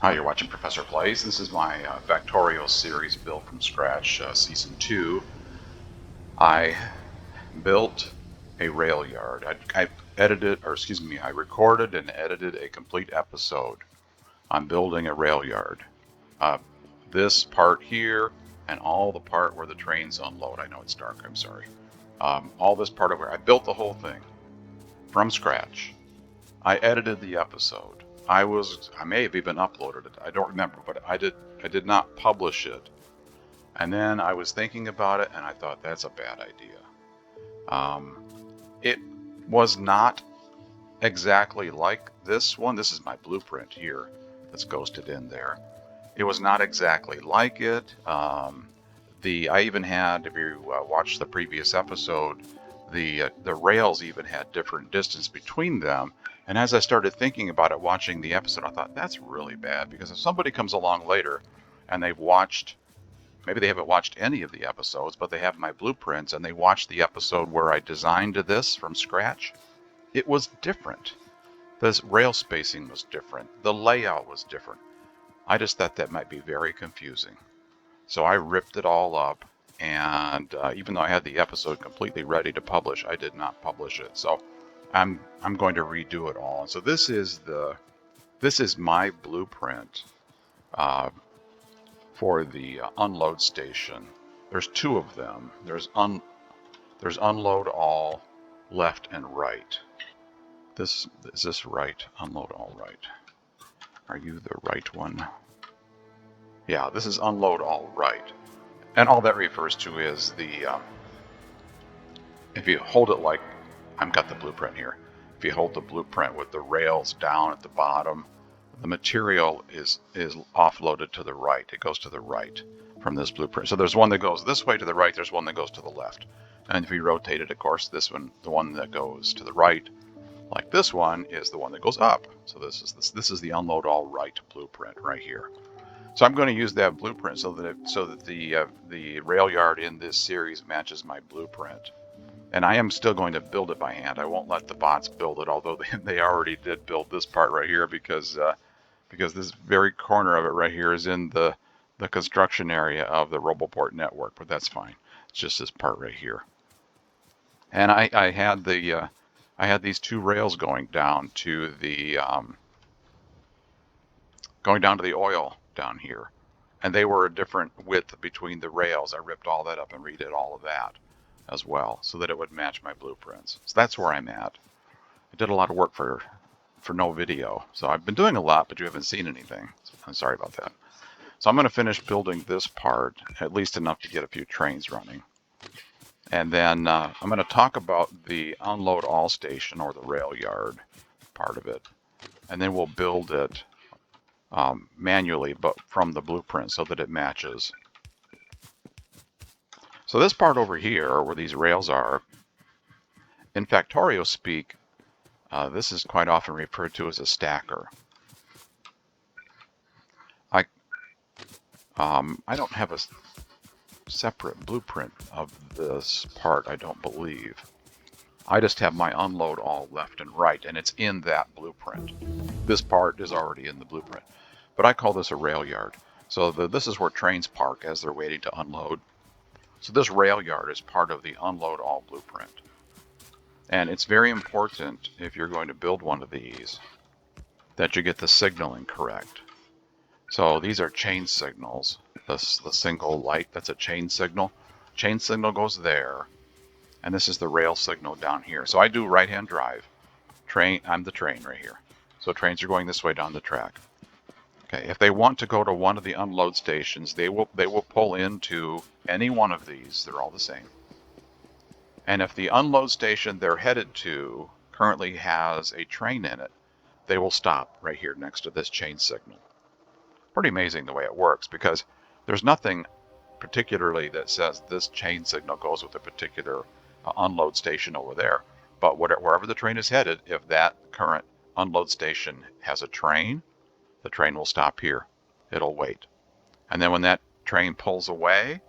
Hi, you're watching Professor Plays. This is my Factorio series built from scratch, season 2. I built a rail yard. I recorded and edited a complete episode on building a rail yard. Uh, this part here and all the part where the trains unload. I know it's dark, I'm sorry. All this part of where I built the whole thing from scratch. I edited the episode. I may have even uploaded it. I don't remember, but I did not publish it. And then I was thinking about it and I thought that's a bad idea. It was not exactly like this one. This is my blueprint here that's ghosted in there. It was not exactly like it. I even had, if you watched the previous episode, the rails even had different distance between them. And as I started thinking about it, watching the episode, I thought that's really bad, because if somebody comes along later and maybe they haven't watched any of the episodes, but they have my blueprints and they watched the episode where I designed this from scratch, it was different. The rail spacing was different. The layout was different. I just thought that might be very confusing. So I ripped it all up, and even though I had the episode completely ready to publish, I did not publish it. So I'm going to redo it all. And so this is my blueprint for the unload station. There's two of them. There's unload all left and right. Is this right? Unload all right. Are you the right one? Yeah, this is unload all right. And all that refers to is if you hold it like, I've got the blueprint here. If you hold the blueprint with the rails down at the bottom, the material is offloaded to the right. It goes to the right from this blueprint. So there's one that goes this way to the right, there's one that goes to the left. And if you rotate it, of course, the one that goes to the right, like this one, is the one that goes up. So this is the unload all right blueprint right here. So I'm going to use that blueprint so that the rail yard in this series matches my blueprint. And I am still going to build it by hand. I won't let the bots build it, although they already did build this part right here, because this very corner of it right here is in the construction area of the Roboport network. But that's fine. It's just this part right here. And I had these two rails going down to the oil down here, and they were a different width between the rails. I ripped all that up and redid all of that as well, so that it would match my blueprints. So that's where I'm at. I did a lot of work for no video, so I've been doing a lot, but you haven't seen anything. So I'm sorry about that. So I'm going to finish building this part, at least enough to get a few trains running. And then I'm going to talk about the unload all station, or the rail yard part of it. And then we'll build it manually, but from the blueprint, so that it matches. So this part over here, where these rails are, in Factorio speak, this is quite often referred to as a stacker. I don't have a separate blueprint of this part, I don't believe. I just have my unload all left and right, and it's in that blueprint. This part is already in the blueprint, but I call this a rail yard. So this is where trains park as they're waiting to unload. So this rail yard is part of the unload all blueprint. And it's very important, if you're going to build one of these, that you get the signaling correct. So these are chain signals. The single light, that's a chain signal. Chain signal goes there, and this is the rail signal down here. So I do right-hand drive. I'm the train right here. So trains are going this way down the track. Okay, if they want to go to one of the unload stations, they will pull into any one of these. They're all the same. And if the unload station they're headed to currently has a train in it, they will stop right here next to this chain signal. Pretty amazing the way it works, because there's nothing particularly that says this chain signal goes with a particular unload station over there. But wherever the train is headed, if that current unload station has a train, the train will stop here. It'll wait. And then when that train pulls away,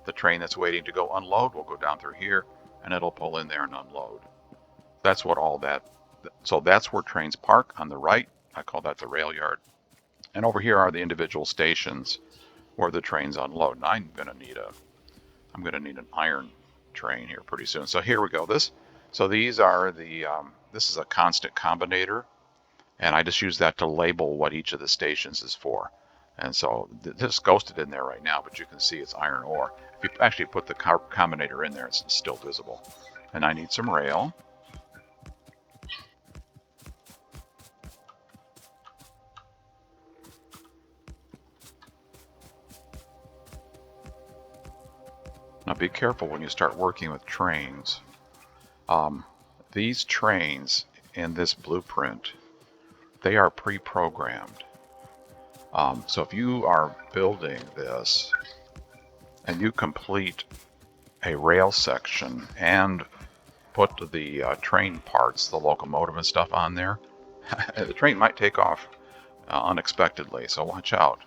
the train that's waiting to go unload will go down through here, and it'll pull in there and unload. That's what all that. So that's where trains park on the right. I call that the rail yard. And over here are the individual stations where the trains unload. And I'm gonna need an iron train here pretty soon. So here we go. So these are the this is a constant combinator, and I just use that to label what each of the stations is for. And so this is ghosted in there right now, but you can see it's iron ore. If you actually put the combinator in there, it's still visible. And I need some rail. Now be careful when you start working with trains. These trains in this blueprint, they are pre-programmed. So if you are building this and you complete a rail section and put the train parts, the locomotive and stuff on there, the train might take off unexpectedly, so watch out.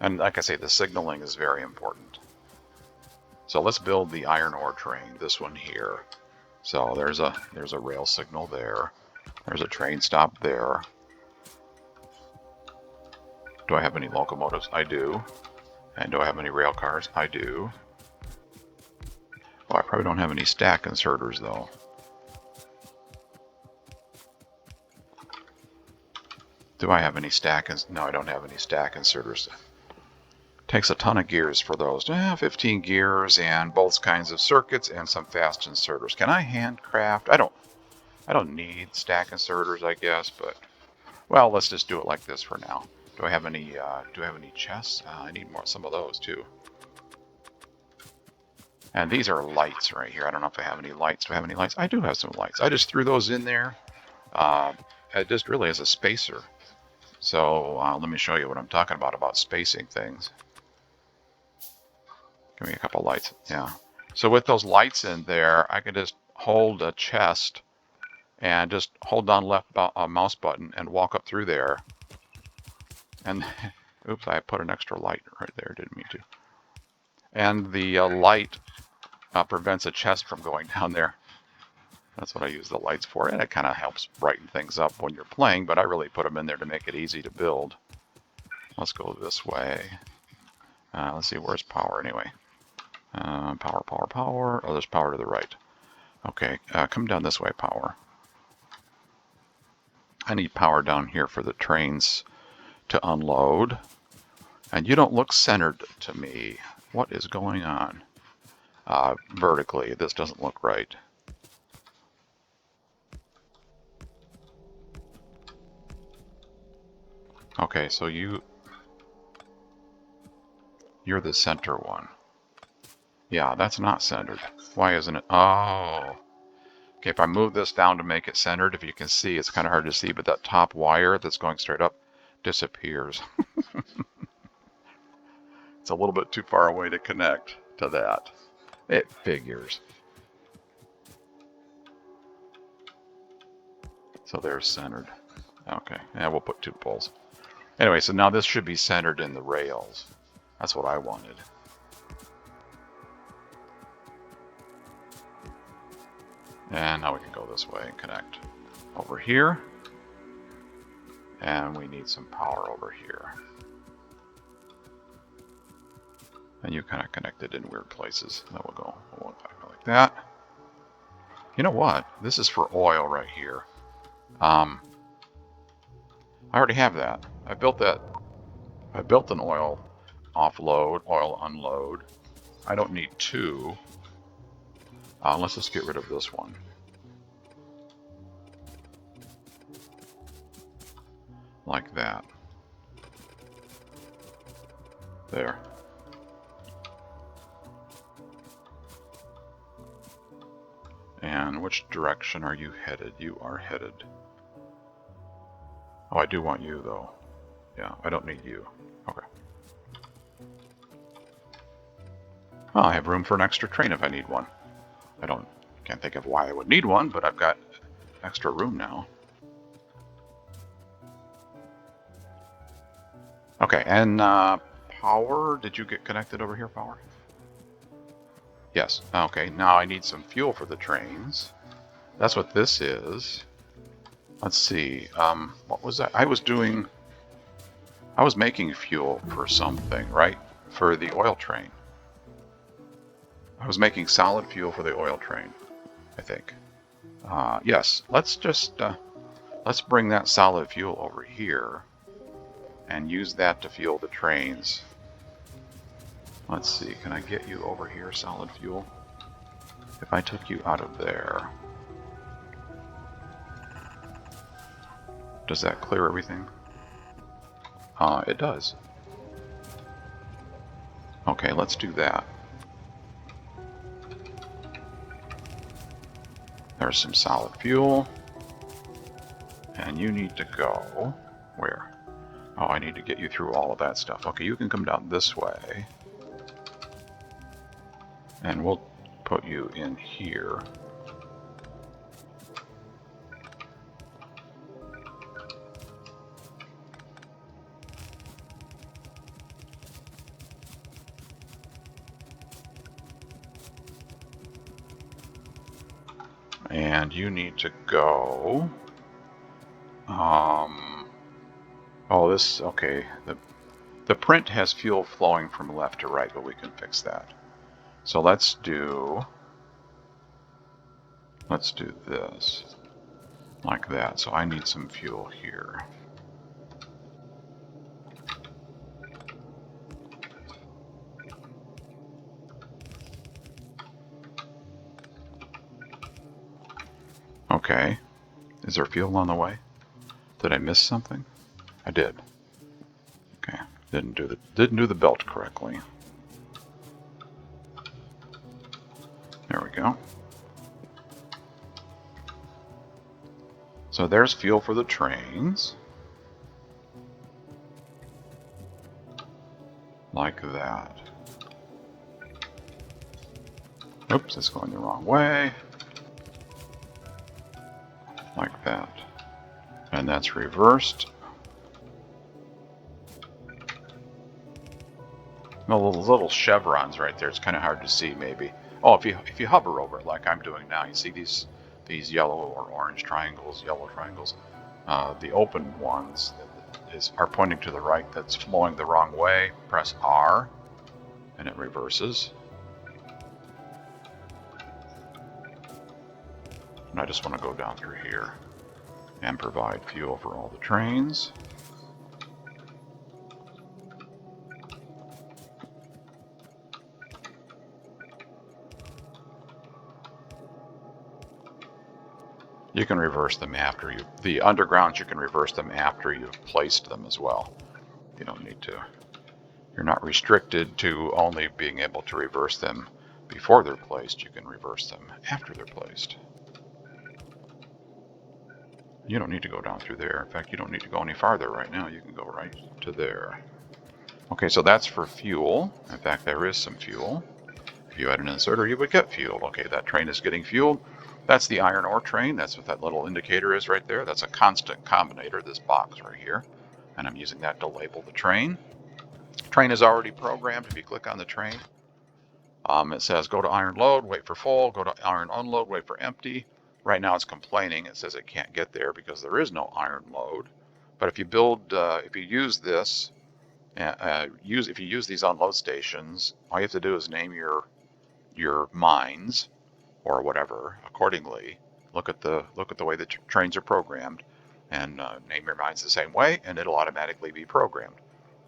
And like I say, the signaling is very important. So let's build the iron ore train, this one here. So there's a rail signal there. There's a train stop there. Do I have any locomotives? I do. And do I have any rail cars? I do. Well, I probably don't have any stack inserters though. Do I have any stack? No, I don't have any stack inserters. Takes a ton of gears for those. 15 gears and both kinds of circuits and some fast inserters. Can I handcraft? I don't need stack inserters, I guess, but well, let's just do it like this for now. Do I have any chests? I need some of those too. And these are lights right here. I don't know if I have any lights. Do I have any lights? I do have some lights. I just threw those in there just really as a spacer. So let me show you what I'm talking about spacing things. Give me a couple lights. Yeah. So with those lights in there, I can just hold a chest and just hold down left mouse button and walk up through there. And oops, I put an extra light right there. Didn't mean to. And the light prevents a chest from going down there. That's what I use the lights for, and it kind of helps brighten things up when you're playing, but I really put them in there to make it easy to build. Let's go this way. Let's see, where's power anyway? Power. Oh, there's power to the right. Okay, come down this way, power. I need power down here for the trains to unload. And you don't look centered to me. What is going on? Vertically, this doesn't look right. Okay, so you're the center one. Yeah, that's not centered. Why isn't it? Oh. Okay, if I move this down to make it centered, if you can see, it's kind of hard to see, but that top wire that's going straight up disappears. It's a little bit too far away to connect to that. It figures. So there's centered. Okay, and we'll put 2 poles. Anyway, so now this should be centered in the rails. That's what I wanted. And now we can go this way and connect over here. And we need some power over here. And you kind of connected in weird places. That will go like that. You know what? This is for oil right here. I already have that. I built that. I built an oil offload, oil unload. I don't need 2. Let's just get rid of this one. Like that. There. And which direction are you headed? You are headed. Oh, I do want you though. Yeah, I don't need you. Okay. Oh, I have room for an extra train if I need one. Can't think of why I would need one, but I've got extra room now. Okay, and power, did you get connected over here, power? Yes, okay, now I need some fuel for the trains. That's what this is. Let's see, what was that? I was doing I was making fuel for something, right? For the oil train. I was making solid fuel for the oil train, I think. Yes, let's just, let's bring that solid fuel over here and use that to fuel the trains. Let's see, can I get you over here, solid fuel? If I took you out of there, does that clear everything? It does. Okay, let's do that. There's some solid fuel. And you need to go... where? Oh, I need to get you through all of that stuff. Okay, you can come down this way. And we'll put you in here. And you need to go... oh, this... okay. The print has fuel flowing from left to right, but we can fix that. So let's do this. Like that. So I need some fuel here. Okay. Is there fuel on the way? Did I miss something? I did. Okay. Didn't do the belt correctly. There we go. So there's fuel for the trains. Like that. Oops, it's going the wrong way. Like that. And that's reversed. No, those little chevrons right there, it's kind of hard to see maybe. Oh, if you hover over it like I'm doing now, you see these yellow or orange triangles, yellow triangles. The open ones are pointing to the right, that's flowing the wrong way. Press R and it reverses. And I just want to go down through here and provide fuel for all the trains. You can reverse them after the undergrounds, you can reverse them after you've placed them as well. You don't need to, you're not restricted to only being able to reverse them before they're placed. You can reverse them after they're placed. You don't need to go down through there. In fact, you don't need to go any farther right now. You can go right to there. Okay, so that's for fuel. In fact, there is some fuel. If you had an inserter, you would get fuel. Okay, that train is getting fueled. That's the iron ore train. That's what that little indicator is right there. That's a constant combinator, this box right here. And I'm using that to label the train. Train is already programmed. If you click on the train, it says go to iron load, wait for full, go to iron unload, wait for empty. Right now it's complaining. It says it can't get there because there is no iron load. But if you build, if you use this, if you use these unload stations, all you have to do is name your mines or whatever accordingly. Look at the way the trains are programmed, and name your mines the same way, and it'll automatically be programmed.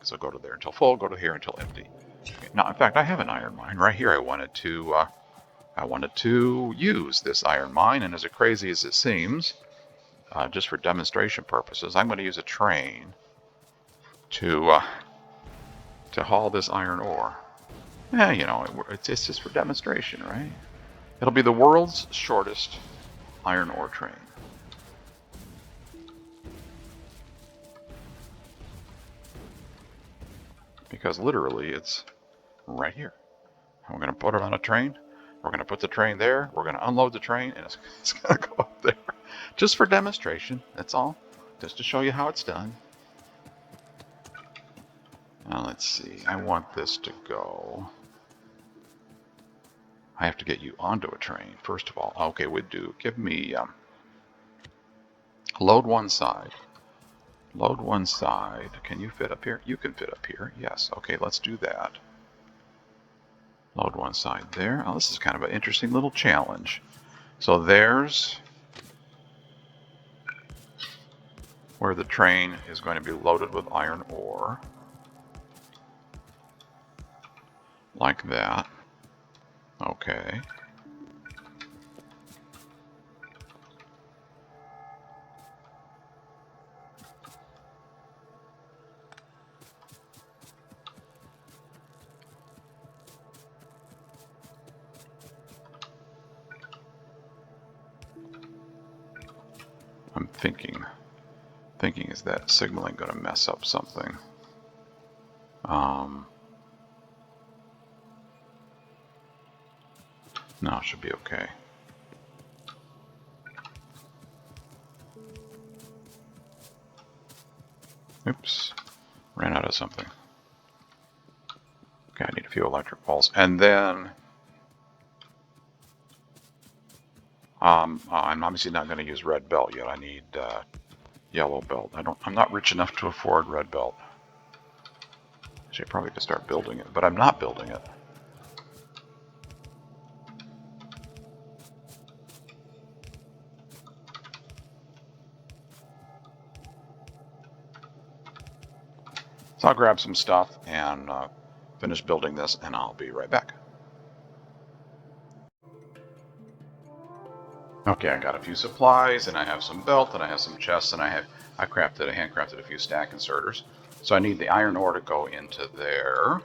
So go to there until full, go to here until empty. Okay. Now, in fact, I have an iron mine right here. I wanted to use this iron mine, and as crazy as it seems, just for demonstration purposes, I'm going to use a train to haul this iron ore. Yeah, you know, it's just for demonstration, right? It'll be the world's shortest iron ore train. Because literally it's right here. And we're going to put it on a train. We're going to put the train there. We're going to unload the train, and it's going to go up there. Just for demonstration, that's all. Just to show you how it's done. Now let's see. I want this to go. I have to get you onto a train, first of all. Okay, give me load one side. Load one side. Can you fit up here? You can fit up here. Yes. Okay, let's do that. Load one side there. Oh, this is kind of an interesting little challenge. So there's where the train is going to be loaded with iron ore. Like that. Okay. I'm thinking is that signaling going to mess up something? No, it should be okay. Oops, ran out of something. Okay, I need a few electric poles. And then I'm obviously not going to use red belt yet. I need yellow belt. I'm not rich enough to afford red belt. I should probably just start building it, but I'm not building it. So I'll grab some stuff and finish building this, and I'll be right back. Okay, I got a few supplies, and I have some belt, and I have some chests, and I handcrafted a few stack inserters. So I need the iron ore to go into there,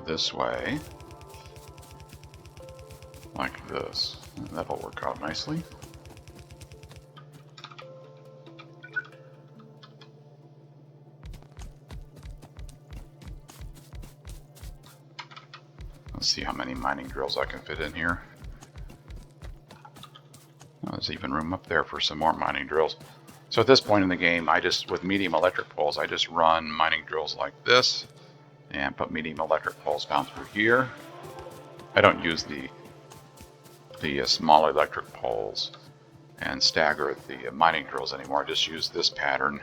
this way, like this. And that'll work out nicely. Let's see how many mining drills I can fit in here. Oh, there's even room up there for some more mining drills. So at this point in the game, with medium electric poles, I just run mining drills like this and put medium electric poles down through here. I don't use the small electric poles and stagger the mining drills anymore. I just use this pattern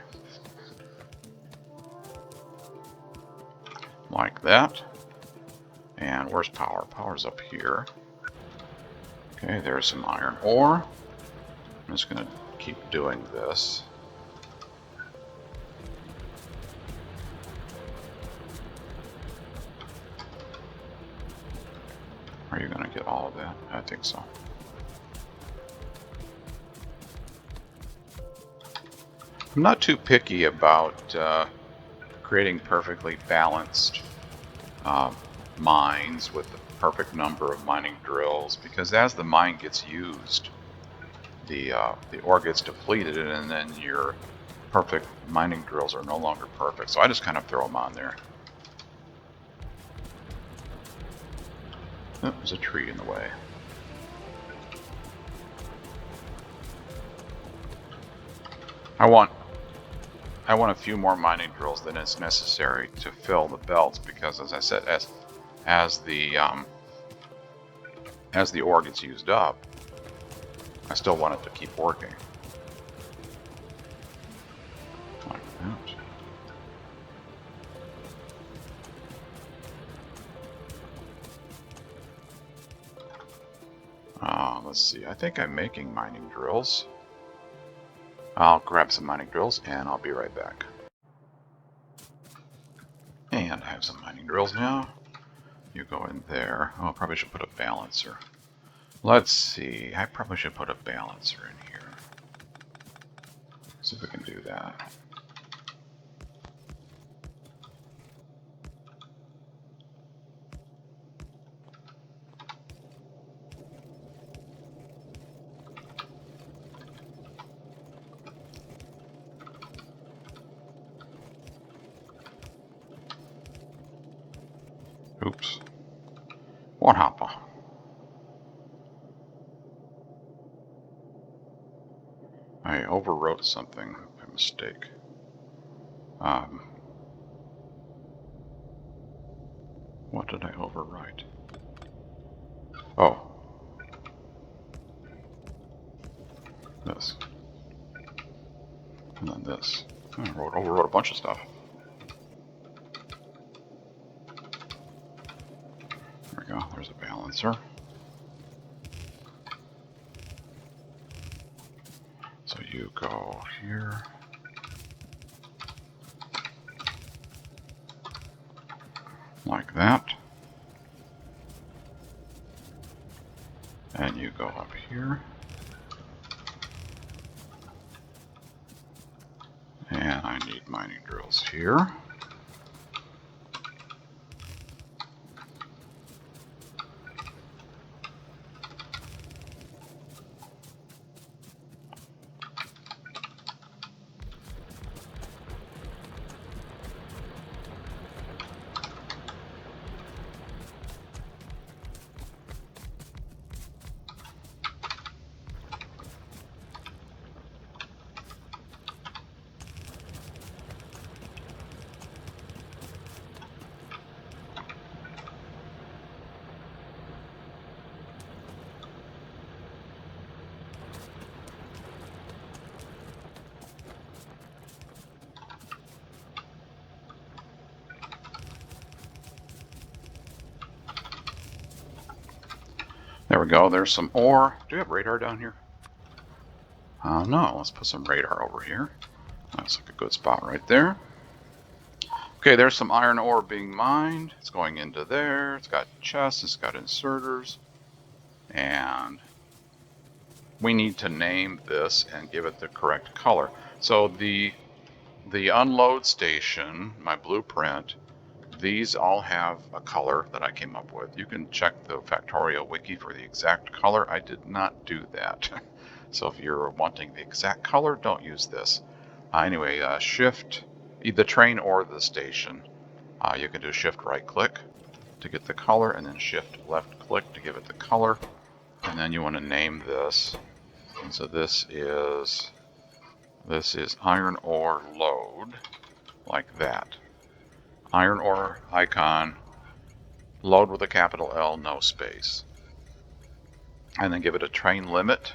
like that. And where's power? Power's up here. Okay, there's some iron ore. I'm just going to keep doing this. Are you going to get all of that? I think so. I'm not too picky about creating perfectly balanced mines with the perfect number of mining drills, because as the mine gets used, the ore gets depleted, and then your perfect mining drills are no longer perfect. So I just kind of throw them on there. Oh, there's a tree in the way. I want a few more mining drills than is necessary to fill the belts, because, as I said, as the ore gets used up, I still want it to keep working. Like that. Let's see. I think I'm making mining drills. I'll grab some mining drills and I'll be right back. And I have some mining drills now. You go in there. Oh, I probably should put a balancer. Let's see. I probably should put a balancer in here. See if we can do that. Oops. What happened? I overwrote something by mistake. What did I overwrite? Oh. This. And then this. I overwrote a bunch of stuff. There we go. There's a balancer. So you go here. Like that. And you go up here. And I need mining drills here. There we go. There's some ore. Do you have radar down here? No. Let's put some radar over here. That's like a good spot right there. Okay, there's some iron ore being mined. It's going into there. It's got chests. It's got inserters. And we need to name this and give it the correct color. So the unload station, my blueprint, these all have a color that I came up with. You can check the Factorio wiki for the exact color. I did not do that. So if you're wanting the exact color, don't use this. Anyway, shift the train or the station. You can do shift right click to get the color, and then shift left click to give it the color. And then you want to name this. And so this is iron ore load, like that. Iron ore icon, load with a capital L, no space. And then give it a train limit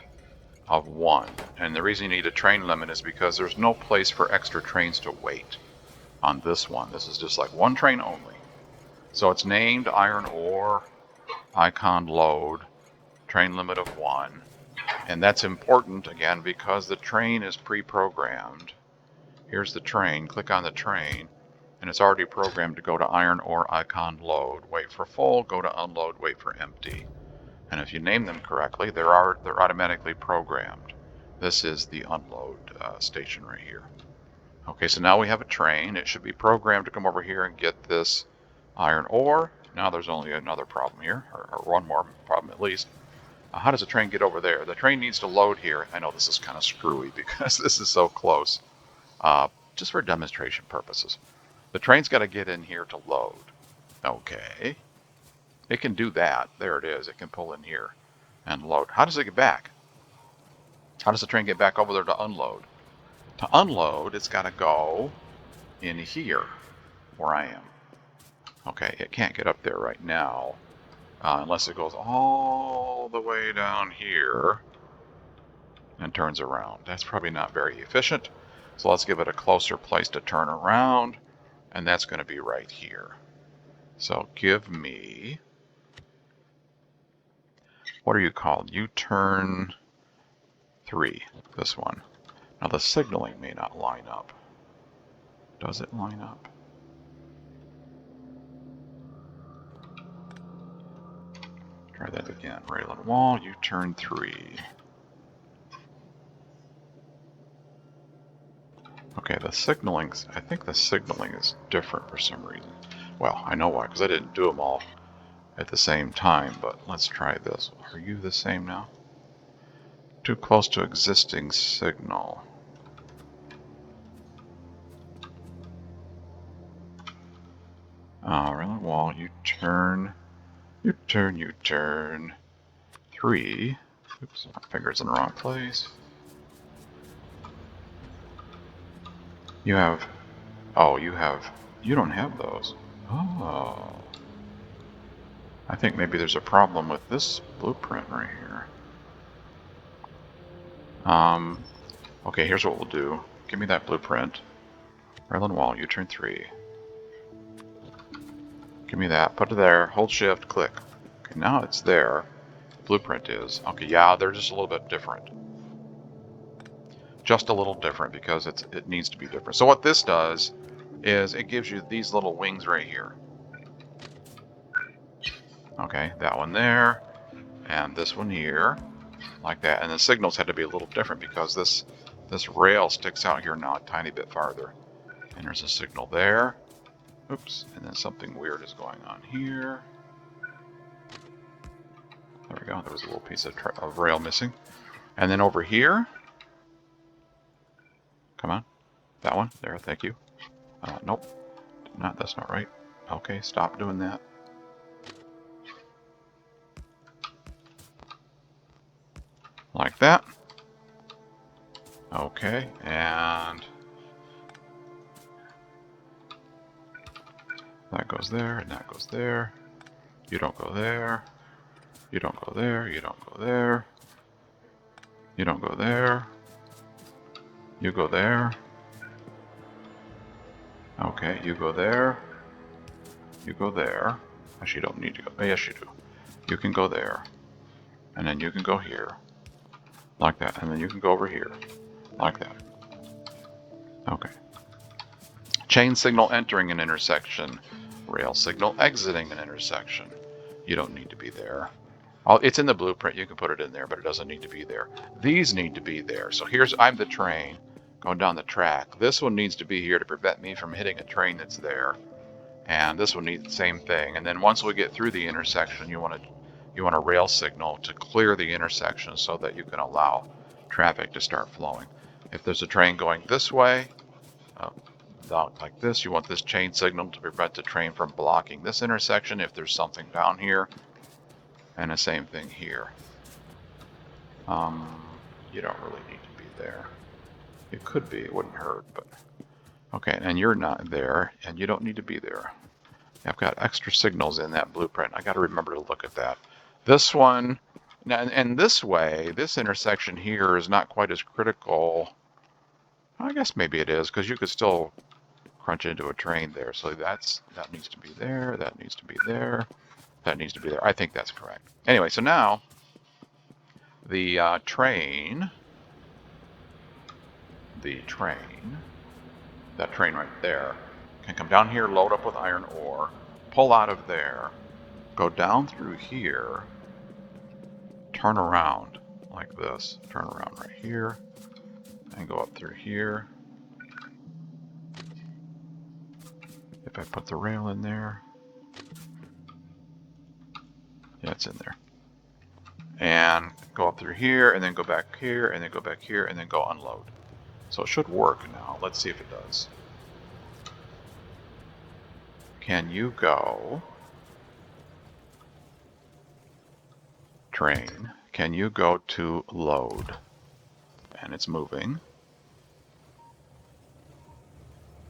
of 1. And the reason you need a train limit is because there's no place for extra trains to wait on this one. This is just like one train only. So it's named iron ore icon load, train limit of 1. And that's important, again, because the train is pre-programmed. Here's the train. Click on the train. And it's already programmed to go to iron ore icon load, wait for full, go to unload, wait for empty. And if you name them correctly, they're automatically programmed. This is the unload station right here. Okay, so now we have a train. It should be programmed to come over here and get this iron ore. Now there's only another problem here, or one more problem at least. How does the train get over there? The train needs to load here. I know this is kind of screwy because this is so close. Just for demonstration purposes. The train's got to get in here to load. Okay. It can do that. There it is. It can pull in here and load. How does it get back? How does the train get back over there to unload? To unload, it's got to go in here where I am. Okay, it can't get up there right now unless it goes all the way down here and turns around. That's probably not very efficient. So let's give it a closer place to turn around. And that's going to be right here. So give me, what are you called? U-turn 3, this one. Now the signaling may not line up. Does it line up? Try that again. Rail and wall, U-turn 3. Okay, the signaling, I think the signaling is different for some reason. Well, I know why, because I didn't do them all at the same time, but let's try this. Are you the same now? Too close to existing signal. Rail wall, U-turn 3. Oops, my finger's in the wrong place. You have, you don't have those. Oh. I think maybe there's a problem with this blueprint right here. Okay, here's what we'll do. Give me that blueprint. Rail and wall, U-turn 3. Give me that. Put it there. Hold shift, click. Okay, now it's there. Blueprint is. Okay, yeah, they're just a little bit different. Just a little different because it needs to be different. So what this does is it gives you these little wings right here. Okay, that one there, and this one here, like that. And the signals had to be a little different because this rail sticks out here now a tiny bit farther. And there's a signal there. Oops, and then something weird is going on here. There we go, there was a little piece of rail missing. And then over here, come on, that one, there, thank you. Nope, that's not right. Okay, stop doing that. Like that. Okay, and that goes there, and that goes there. You don't go there. You don't go there. You don't go there. You don't go there. You go there. Okay, you go there. You go there. Actually, you don't need to go. Oh, yes, you do. You can go there. And then you can go here. Like that. And then you can go over here. Like that. Okay. Chain signal entering an intersection. Rail signal exiting an intersection. You don't need to be there. It's in the blueprint. You can put it in there, but it doesn't need to be there. These need to be there. So I'm the train going down the track. This one needs to be here to prevent me from hitting a train that's there. And this one needs the same thing. And then once we get through the intersection, you want a rail signal to clear the intersection so that you can allow traffic to start flowing. If there's a train going this way, like this, you want this chain signal to prevent the train from blocking this intersection. If there's something down here, and the same thing here. You don't really need to be there. It could be, it wouldn't hurt, but okay, and you're not there, and you don't need to be there. I've got extra signals in that blueprint. I got to remember to look at that. This one, and this way, this intersection here is not quite as critical. I guess maybe it is, because you could still crunch into a train there. So that needs to be there, that needs to be there, that needs to be there. I think that's correct. Anyway, so now the train, that train right there, can come down here, load up with iron ore, pull out of there, go down through here, turn around like this, turn around right here, and go up through here. If I put the rail in there, yeah, it's in there. And go up through here, and then go back here, and then go back here, and then go unload. So it should work now. Let's see if it does. Can you go, train, can you go to load? And it's moving.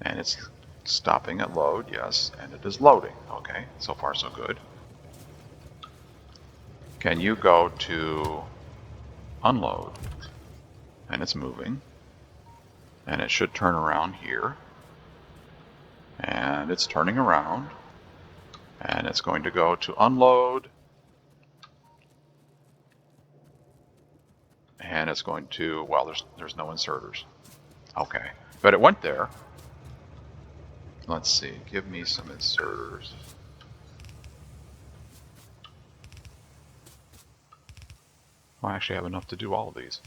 And it's stopping at load, yes, and it is loading. Okay, so far so good. Can you go to unload? And it's moving. And it should turn around here. And it's turning around. And it's going to go to unload. And it's going to, well, there's no inserters. Okay, but it went there. Let's see, give me some inserters. Well, I actually have enough to do all of these.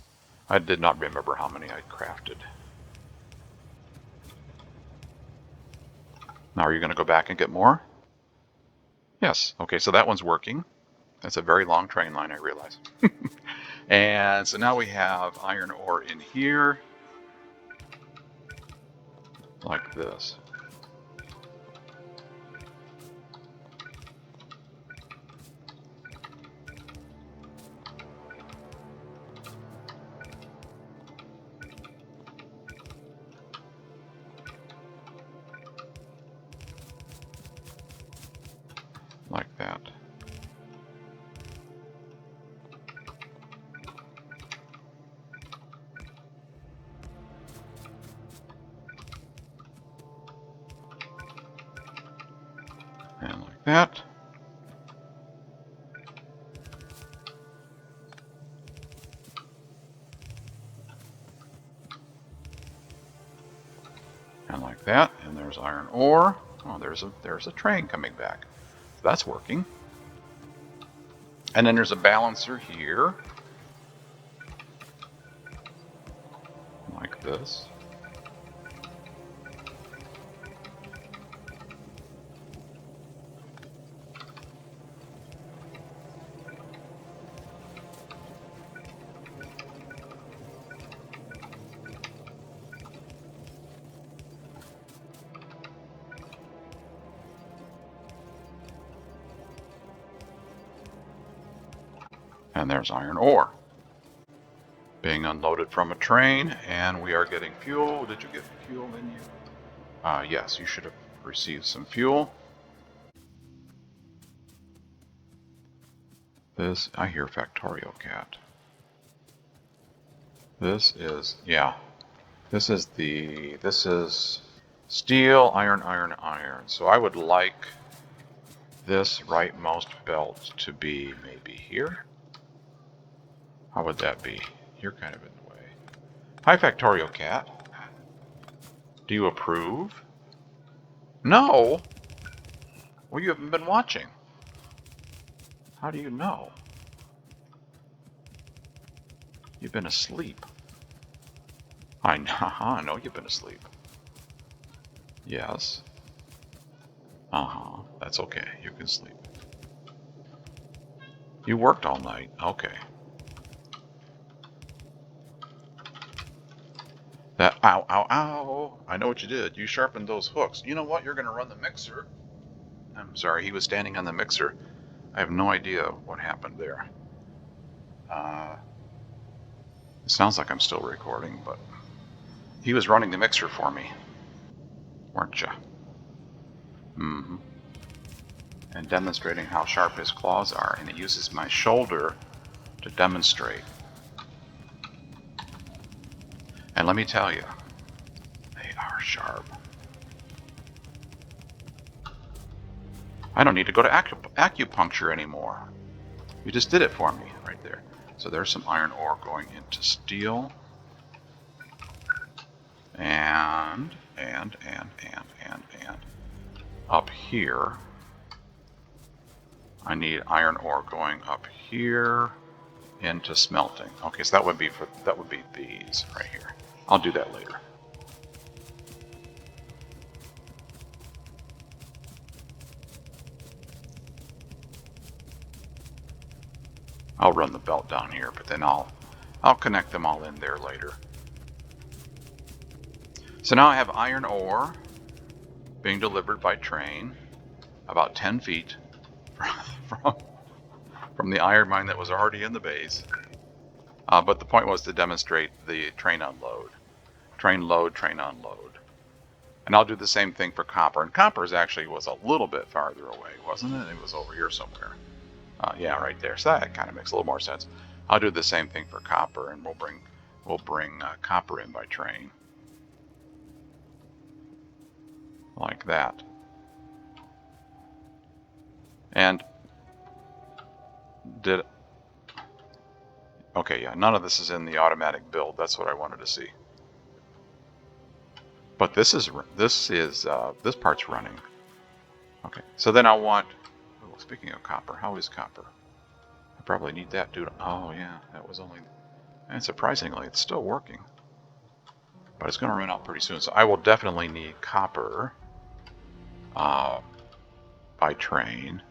I did not remember how many I crafted. Now, are you going to go back and get more? Yes. Okay, so that one's working. That's a very long train line, I realize. And so now we have iron ore in here, like this. Like that. that. And like that. And there's iron ore. Oh, there's a train coming back. So that's working. And then there's a balancer here. Like this. And there's iron ore being unloaded from a train, and we are getting fuel. Did you get fuel in you? Yes, you should have received some fuel. This, I hear Factorio cat. This is, yeah, this is steel, iron, iron, iron. So I would like this rightmost belt to be maybe here. How would that be? You're kind of in the way. Hi, Factorio cat. Do you approve? No. Well, you haven't been watching. How do you know? You've been asleep. I know you've been asleep. Yes. That's okay. You can sleep. You worked all night. Okay. That, ow, ow, ow. I know what you did. You sharpened those hooks. You know what? You're going to run the mixer. I'm sorry, he was standing on the mixer. I have no idea what happened there. It sounds like I'm still recording, but he was running the mixer for me, weren't you? Mm-hmm. And demonstrating how sharp his claws are, and it uses my shoulder to demonstrate. And let me tell you, they are sharp. I don't need to go to acupuncture anymore. You just did it for me right there. So there's some iron ore going into steel. And up here, I need iron ore going up here into smelting. Okay, so that would be these right here. I'll do that later. I'll run the belt down here, but then I'll connect them all in there later. So now I have iron ore being delivered by train about 10 feet from the iron mine that was already in the base. But the point was to demonstrate the train unload. Train load, train unload. And I'll do the same thing for copper. And copper actually was a little bit farther away, wasn't it? It was over here somewhere. Yeah, right there. So that kind of makes a little more sense. I'll do the same thing for copper, and we'll bring copper in by train, like that. And okay, yeah, none of this is in the automatic build. That's what I wanted to see. But this part's running. Okay, so then I want. Oh, speaking of copper, how is copper? I probably need that, dude. Oh yeah, that was only. And surprisingly, it's still working. But it's going to run out pretty soon. So I will definitely need copper by train.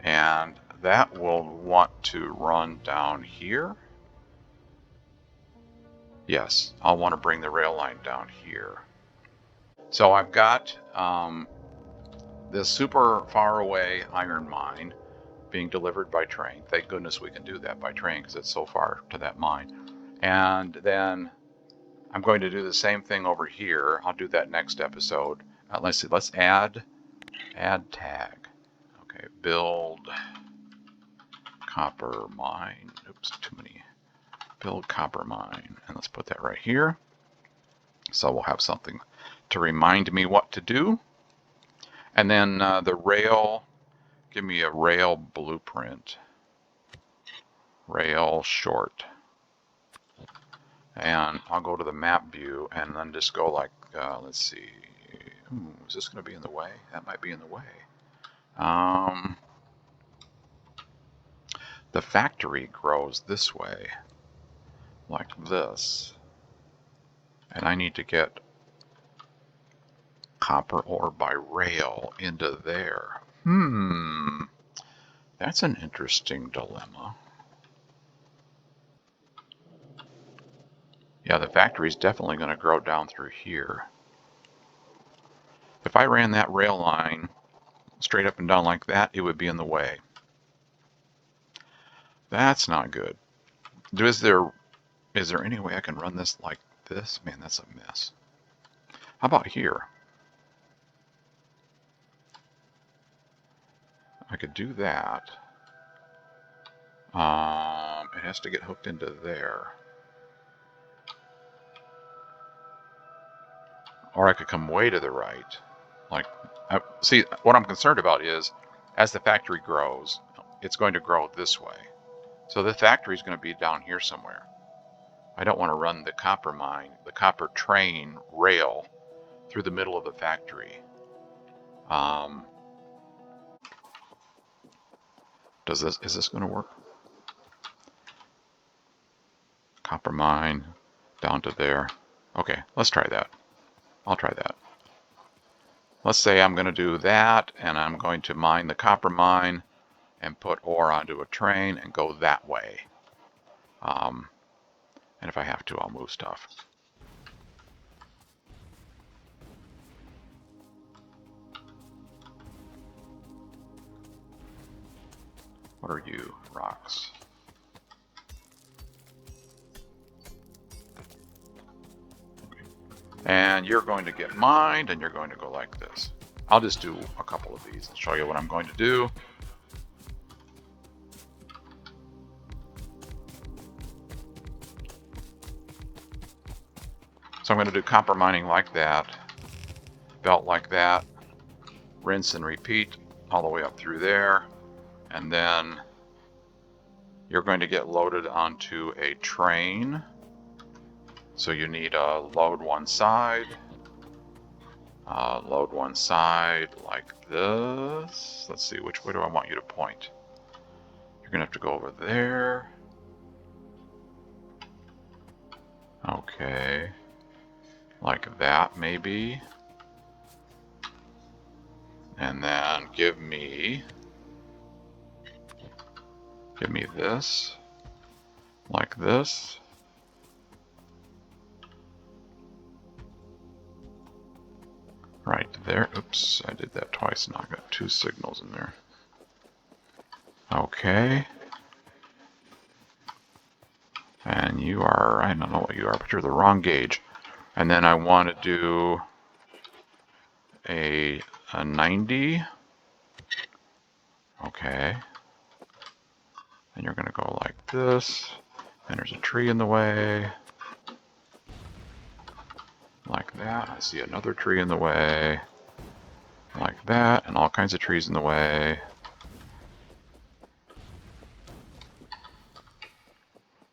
And that will want to run down here. Yes, I'll want to bring the rail line down here. So I've got this super far away iron mine being delivered by train. Thank goodness we can do that by train because it's so far to that mine. And then I'm going to do the same thing over here. I'll do that next episode. Let's see. Let's add tag. Okay, build copper mine. Oops, too many. Build copper mine, and let's put that right here. So we'll have something to remind me what to do. And then the rail, give me a rail blueprint. Rail short. And I'll go to the map view and then just go like, let's see. Ooh, is this going to be in the way? That might be in the way. The factory grows this way, like this. And I need to get copper ore by rail into there. That's an interesting dilemma. Yeah, the factory's definitely going to grow down through here. If I ran that rail line straight up and down like that, it would be in the way. That's not good. Is there any way I can run this like this? Man, that's a mess. How about here? I could do that. It has to get hooked into there. Or I could come way to the right. Like, see, what I'm concerned about is, as the factory grows, it's going to grow this way. So the factory is going to be down here somewhere. I don't want to run the copper mine, the copper train rail through the middle of the factory. Is this going to work? Copper mine down to there. Okay, let's try that. I'll try that. Let's say I'm going to do that, and I'm going to mine the copper mine and put ore onto a train and go that way. And if I have to, I'll move stuff. What are you? Rocks. Okay. And you're going to get mined, and you're going to go like this. I'll just do a couple of these and show you what I'm going to do. So I'm going to do copper mining like that, belt like that, rinse and repeat all the way up through there, and then you're going to get loaded onto a train. So you need a load one side like this. Let's see, which way do I want you to point? You're going to have to go over there. Okay. Like that, maybe. And then give me this. Like this. Right there. Oops, I did that twice. Now I've got two signals in there. Okay. And you are, I don't know what you are, but you're the wrong gauge. And then I want to do a 90. Okay. And you're going to go like this. And there's a tree in the way. Like that. I see another tree in the way. Like that. And all kinds of trees in the way.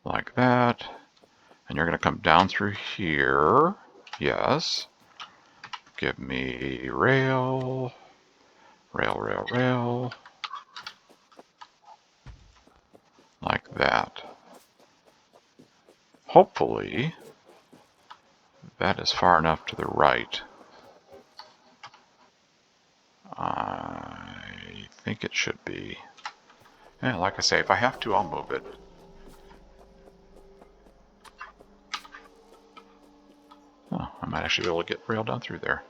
Like that. And you're going to come down through here. Yes. Give me rail. Rail, rail, rail. Like that. Hopefully, that is far enough to the right. I think it should be. Yeah, like I say, if I have to, I'll move it. Oh, I might actually be able to get rail down through there.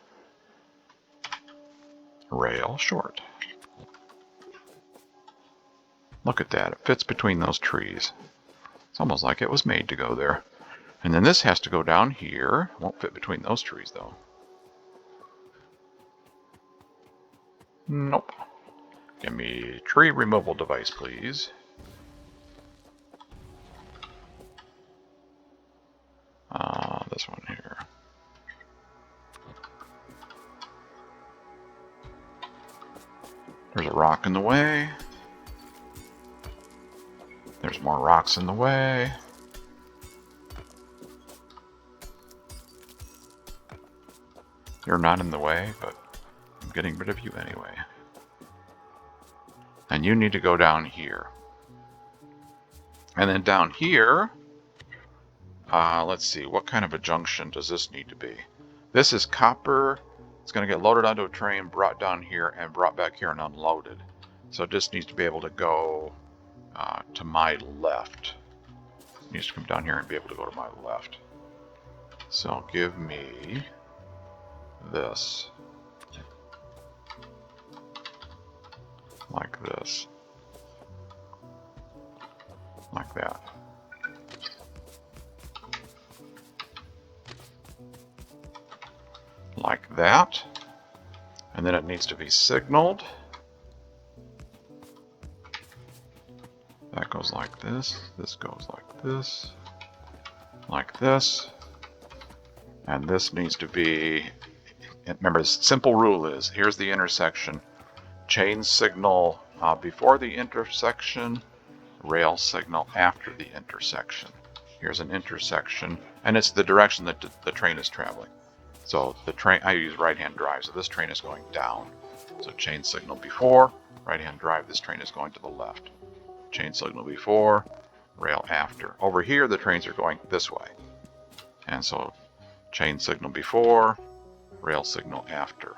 Rail short. Look at that. It fits between those trees. It's almost like it was made to go there. And then this has to go down here. It won't fit between those trees, though. Nope. Give me tree removal device, please. This one here. There's a rock in the way. There's more rocks in the way. You're not in the way, but I'm getting rid of you anyway. And you need to go down here. And then down here, let's see, what kind of a junction does this need to be? This is copper. It's going to get loaded onto a train, brought down here, and brought back here and unloaded. So it just needs to be able to go to my left. It needs to come down here and be able to go to my left. So give me this. Like this. Like that. Like that. And then it needs to be signaled. That goes like this. This goes like this. Like this. And this needs to be, remember, the simple rule is, here's the intersection. Chain signal before the intersection. Rail signal after the intersection. Here's an intersection. And it's the direction that the train is traveling. So the train, I use right-hand drive, so this train is going down. So chain signal before, right-hand drive, this train is going to the left. Chain signal before, rail after. Over here, the trains are going this way. And so chain signal before, rail signal after.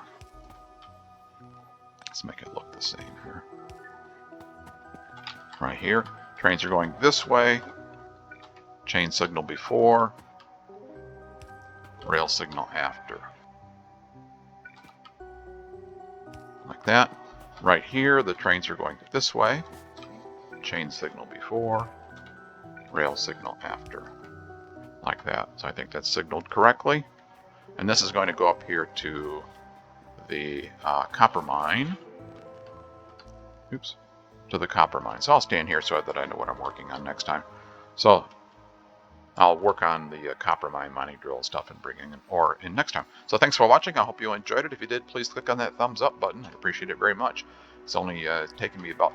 Let's make it look the same here. Right here, trains are going this way. Chain signal before, rail signal after. Like that. Right here, the trains are going this way. Chain signal before, rail signal after. Like that. So I think that's signaled correctly. And this is going to go up here to the copper mine. Oops. To the copper mine. So I'll stand here so that I know what I'm working on next time. So I'll work on the copper mine mining drill stuff and bringing an ore in next time. So thanks for watching. I hope you enjoyed it. If you did, please click on that thumbs up button. I appreciate it very much. It's only taken me about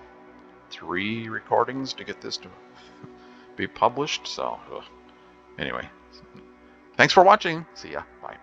3 recordings to get this to be published. So anyway, thanks for watching. See ya. Bye.